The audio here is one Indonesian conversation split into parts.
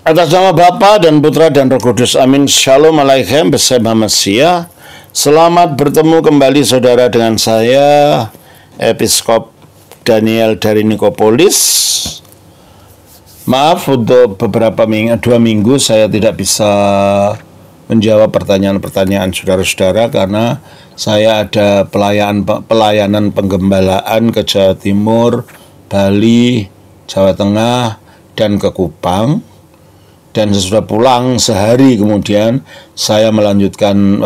Atas nama Bapa dan Putra dan Roh Kudus, amin. Shalom alaikum, bersama Mesia. Selamat bertemu kembali saudara dengan saya, Episkop Daniel dari Nikopolis. Maaf untuk beberapa minggu, 2 minggu saya tidak bisa menjawab pertanyaan-pertanyaan saudara-saudara karena saya ada pelayanan penggembalaan ke Jawa Timur, Bali, Jawa Tengah, dan ke Kupang. Dan sesudah pulang sehari kemudian saya melanjutkan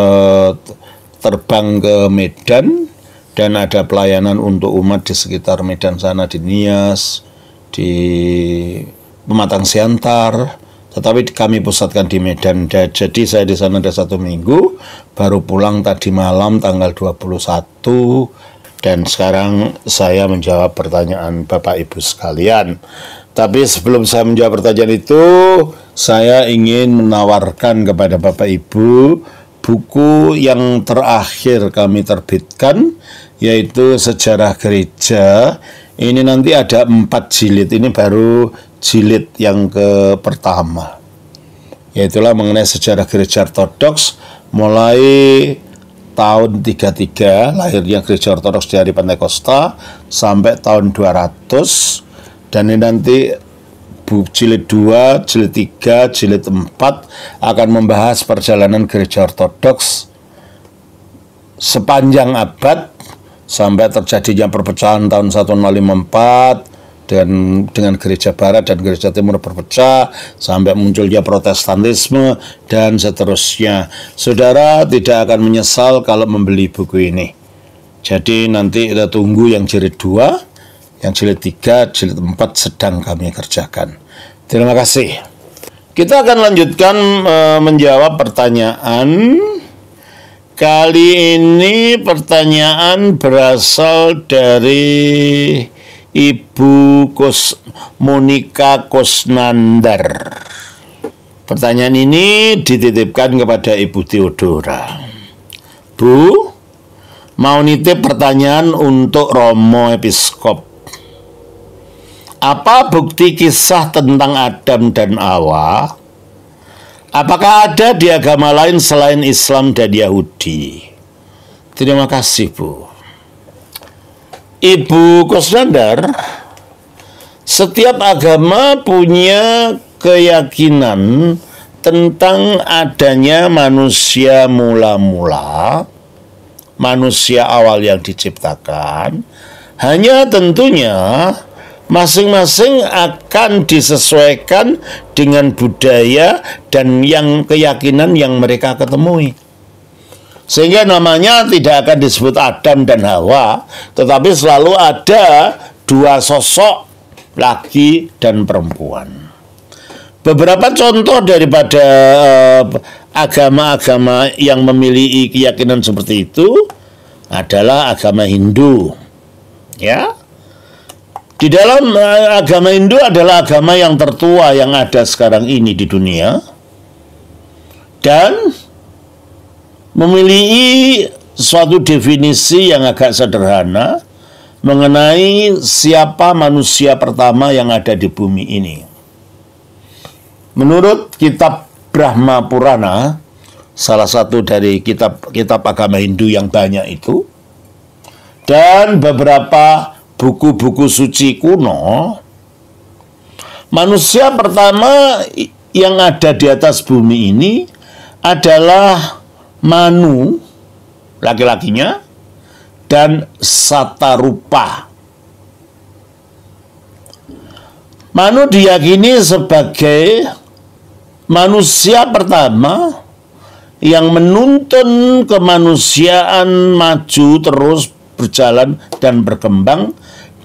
terbang ke Medan dan ada pelayanan untuk umat di sekitar Medan sana, di Nias, di Pematang Siantar, tetapi kami pusatkan di Medan. Jadi saya di sana ada 1 minggu, baru pulang tadi malam tanggal 21, dan sekarang saya menjawab pertanyaan Bapak Ibu sekalian. Tapi sebelum saya menjawab pertanyaan itu, saya ingin menawarkan kepada Bapak Ibu buku yang terakhir kami terbitkan, yaitu Sejarah Gereja. Ini nanti ada 4 jilid, ini baru jilid yang pertama, yaitulah mengenai sejarah Gereja Ortodoks mulai tahun 33 lahirnya Gereja Ortodoks di hari Pentakosta sampai tahun 200. Dan ini nanti jilid 2, jilid 3, jilid 4 akan membahas perjalanan Gereja Ortodoks sepanjang abad sampai terjadinya perpecahan tahun 1054 dan dengan Gereja Barat dan Gereja Timur berpecah sampai munculnya Protestantisme dan seterusnya. Saudara tidak akan menyesal kalau membeli buku ini. Jadi nanti kita tunggu yang jilid 2. Yang jilid 3, jilid 4 sedang kami kerjakan. Terima kasih. Kita akan lanjutkan menjawab pertanyaan. Kali ini pertanyaan berasal dari Ibu Monika Kusnandar. Pertanyaan ini dititipkan kepada Ibu Theodora. Bu, mau nitip pertanyaan untuk Romo Episkop. Apa bukti kisah tentang Adam dan Hawa? Apakah ada di agama lain selain Islam dan Yahudi? Terima kasih, Bu. Ibu Kusnandar, setiap agama punya keyakinan tentang adanya manusia mula-mula, manusia awal yang diciptakan. Hanya tentunya masing-masing akan disesuaikan dengan budaya dan keyakinan yang mereka ketemui. Sehingga namanya tidak akan disebut Adam dan Hawa, tetapi selalu ada 2 sosok, laki dan perempuan. Beberapa contoh daripada agama-agama yang memiliki keyakinan seperti itu adalah agama Hindu. Ya. Di dalam agama Hindu adalah agama yang tertua yang ada sekarang ini di dunia dan memiliki suatu definisi yang agak sederhana mengenai siapa manusia pertama yang ada di bumi ini. Menurut kitab Brahma Purana, salah satu dari kitab agama Hindu yang banyak itu, dan beberapa buku-buku suci kuno, manusia pertama yang ada di atas bumi ini adalah Manu, laki-lakinya, dan Satarupa. Manu diyakini sebagai manusia pertama yang menuntun kemanusiaan maju terus berjalan dan berkembang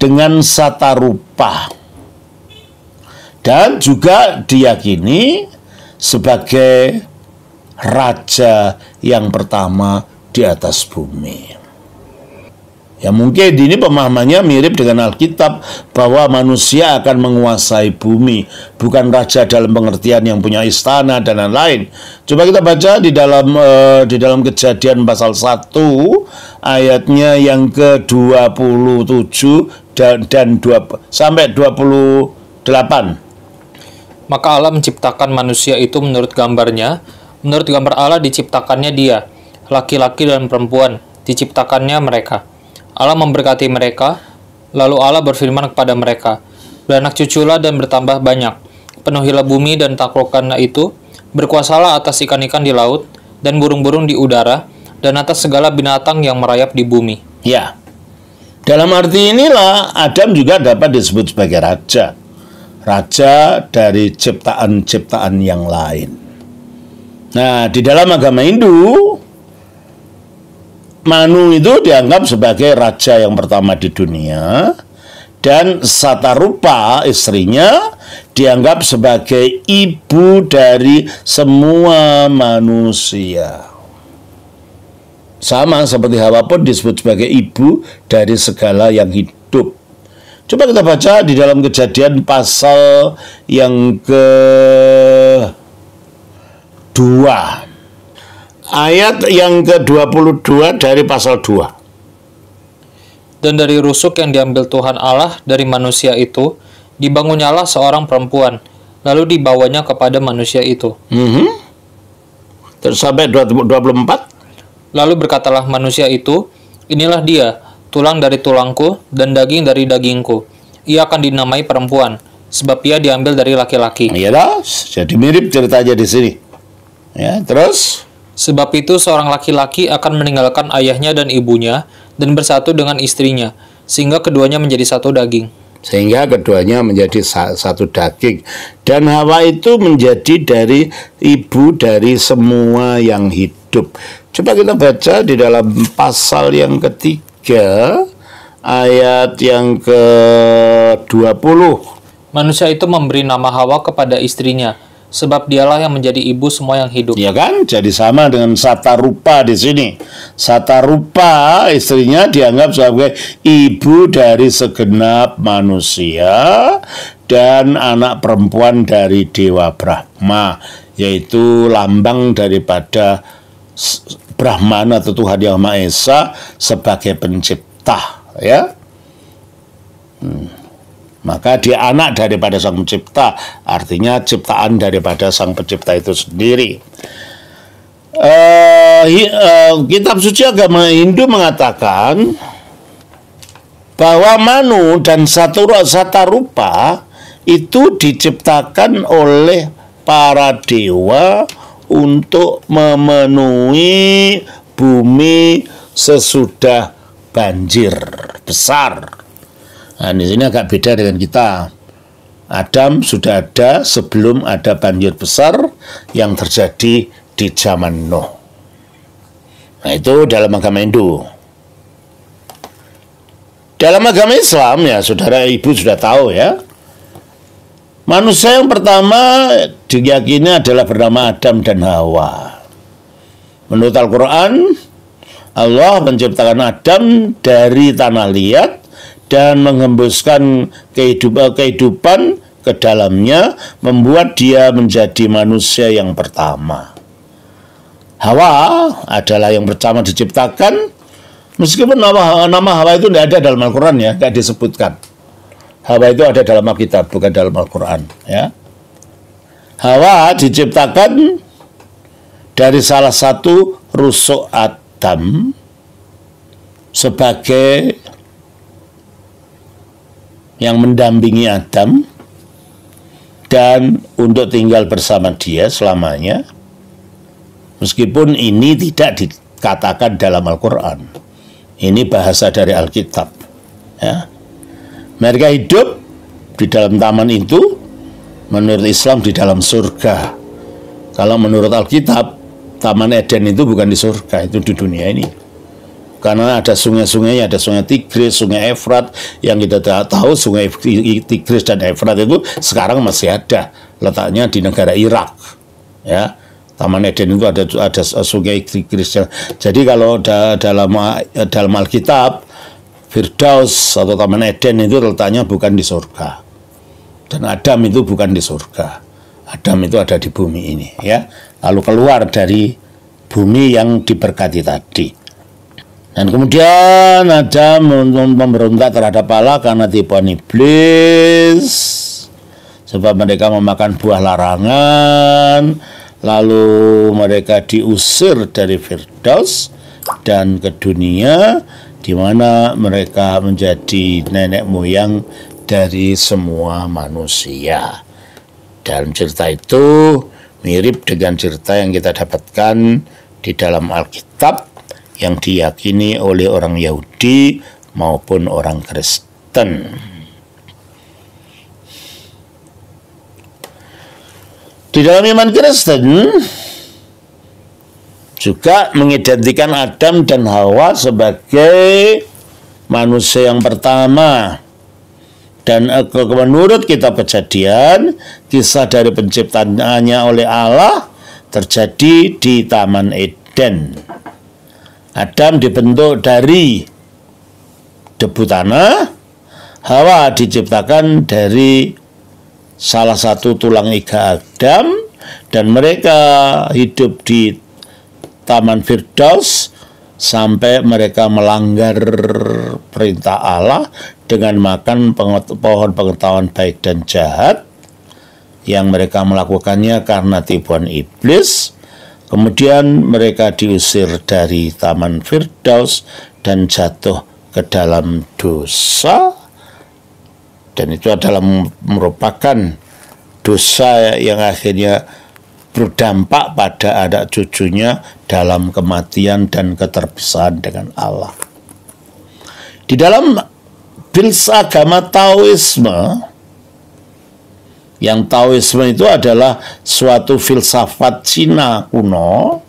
dengan Satarupa, dan juga diyakini sebagai raja yang pertama di atas bumi. Ya mungkin ini pemahamannya mirip dengan Alkitab bahwa manusia akan menguasai bumi, bukan raja dalam pengertian yang punya istana dan lain-lain. Coba kita baca di dalam Kejadian pasal 1 ayatnya yang ke-27 dan 2 sampai 28. Maka Allah menciptakan manusia itu menurut gambarnya. Menurut gambar Allah diciptakannya dia, laki-laki dan perempuan, diciptakannya mereka. Allah memberkati mereka, lalu Allah berfirman kepada mereka, "Beranak cuculah dan bertambah banyak, penuhilah bumi dan taklukkanlah itu, berkuasalah atas ikan-ikan di laut, dan burung-burung di udara, dan atas segala binatang yang merayap di bumi." Ya, dalam arti inilah Adam juga dapat disebut sebagai raja. Raja dari ciptaan-ciptaan yang lain. Nah, di dalam agama Hindu, Manu itu dianggap sebagai raja yang pertama di dunia, dan Satarupa, istrinya, dianggap sebagai ibu dari semua manusia. Sama seperti Hawa pun disebut sebagai ibu dari segala yang hidup. Coba kita baca di dalam Kejadian pasal yang ke-2. Ayat yang ke-22 dari pasal 2. Dan dari rusuk yang diambil Tuhan Allah dari manusia itu, dibangunnyalah seorang perempuan, lalu dibawanya kepada manusia itu. Terus sampai 24. Lalu berkatalah manusia itu, "Inilah dia, tulang dari tulangku dan daging dari dagingku. Ia akan dinamai perempuan, sebab ia diambil dari laki-laki." Ya, jadi mirip ceritanya di sini. Ya, terus Sebab itu seorang laki-laki akan meninggalkan ayahnya dan ibunya dan bersatu dengan istrinya, sehingga keduanya menjadi satu daging. Sehingga keduanya menjadi satu daging. Dan Hawa itu menjadi dari ibu dari semua yang hidup. Coba kita baca di dalam pasal yang ketiga, ayat yang ke-20. Manusia itu memberi nama Hawa kepada istrinya, sebab dialah yang menjadi ibu semua yang hidup. Ya kan? Jadi sama dengan Satarupa di sini. Satarupa, istrinya dianggap sebagai ibu dari segenap manusia dan anak perempuan dari Dewa Brahma, yaitu lambang daripada Brahman atau Tuhan Yang Maha Esa sebagai pencipta, ya. Maka dia anak daripada Sang Pencipta, artinya ciptaan daripada Sang Pencipta itu sendiri. Kitab suci agama Hindu mengatakan bahwa Manu dan Satarupa itu diciptakan oleh para dewa untuk memenuhi bumi sesudah banjir besar. Nah, di sini agak beda dengan kita. Adam sudah ada sebelum ada banjir besar yang terjadi di zaman Nuh. Nah, itu dalam agama Hindu. Dalam agama Islam, ya saudara ibu sudah tahu ya, manusia yang pertama diyakini adalah bernama Adam dan Hawa. Menurut Al-Quran, Allah menciptakan Adam dari tanah liat dan menghembuskan kehidupan ke dalamnya, membuat dia menjadi manusia yang pertama. Hawa adalah yang pertama diciptakan, meskipun nama Hawa itu tidak ada dalam Al-Quran, ya, tidak disebutkan. Hawa itu ada dalam Alkitab, bukan dalam Al-Quran, ya. Hawa diciptakan dari salah satu rusuk Adam sebagai yang mendampingi Adam dan untuk tinggal bersama dia selamanya, meskipun ini tidak dikatakan dalam Al-Quran. Ini bahasa dari Alkitab, ya. Mereka hidup di dalam taman itu, menurut Islam di dalam surga. Kalau menurut Alkitab, Taman Eden itu bukan di surga, itu di dunia ini. Karena ada sungai-sungainya, ada sungai Tigris, sungai Efrat, yang kita tahu sungai Tigris dan Efrat itu sekarang masih ada, letaknya di negara Irak, ya. Taman Eden itu ada sungai Tigris. Jadi kalau dalam Alkitab, Firdaus atau Taman Eden itu letaknya bukan di surga, dan Adam itu bukan di surga. Adam itu ada di bumi ini, ya. Lalu keluar dari bumi yang diberkati tadi. Dan kemudian Adam memberontak terhadap Allah karena tipuan iblis, sebab mereka memakan buah larangan, lalu mereka diusir dari Firdaus dan ke dunia, di mana mereka menjadi nenek moyang dari semua manusia. Dalam cerita itu mirip dengan cerita yang kita dapatkan di dalam Alkitab yang diyakini oleh orang Yahudi maupun orang Kristen. Di dalam iman Kristen juga mengidentikan Adam dan Hawa sebagai manusia yang pertama. Dan menurut kitab Kejadian, kisah dari penciptaannya oleh Allah terjadi di Taman Eden. Adam dibentuk dari debu tanah, Hawa diciptakan dari salah satu tulang iga Adam, dan mereka hidup di Taman Firdaus sampai mereka melanggar perintah Allah dengan makan pohon pengetahuan baik dan jahat, yang mereka melakukannya karena tipuan iblis. Kemudian mereka diusir dari Taman Firdaus dan jatuh ke dalam dosa, dan itu adalah merupakan dosa yang akhirnya berdampak pada anak cucunya dalam kematian dan keterpisahan dengan Allah. Di dalam filsafat Taoisme, yang Taoisme itu adalah suatu filsafat Cina kuno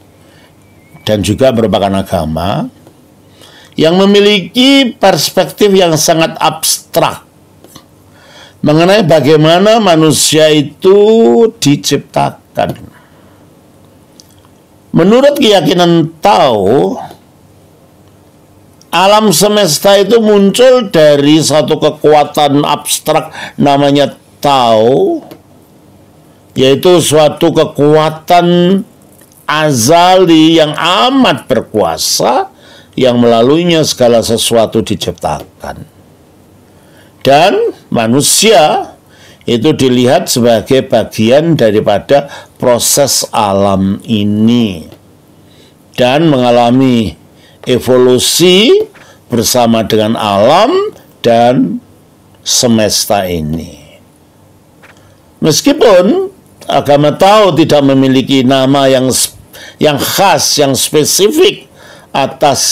dan juga merupakan agama yang memiliki perspektif yang sangat abstrak mengenai bagaimana manusia itu diciptakan. Menurut keyakinan Tao, alam semesta itu muncul dari satu kekuatan abstrak namanya Tao, yaitu suatu kekuatan azali yang amat berkuasa yang melaluinya segala sesuatu diciptakan. Dan manusia itu dilihat sebagai bagian daripada proses alam ini dan mengalami evolusi bersama dengan alam dan semesta ini. Meskipun agama Tao tidak memiliki nama yang khas, yang spesifik atas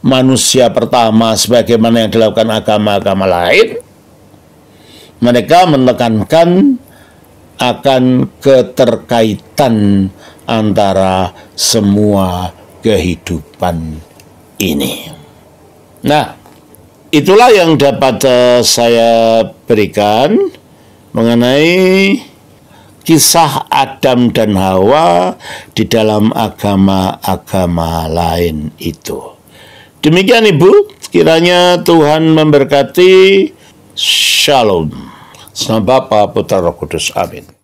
manusia pertama sebagaimana yang dilakukan agama-agama lain, mereka menekankan akan keterkaitan antara semua kehidupan ini. Nah, itulah yang dapat saya berikan mengenai kisah Adam dan Hawa di dalam agama-agama lain itu. Demikian Ibu, kiranya Tuhan memberkati. Shalom. Sama Bapa, Putra, Roh Kudus. Amin.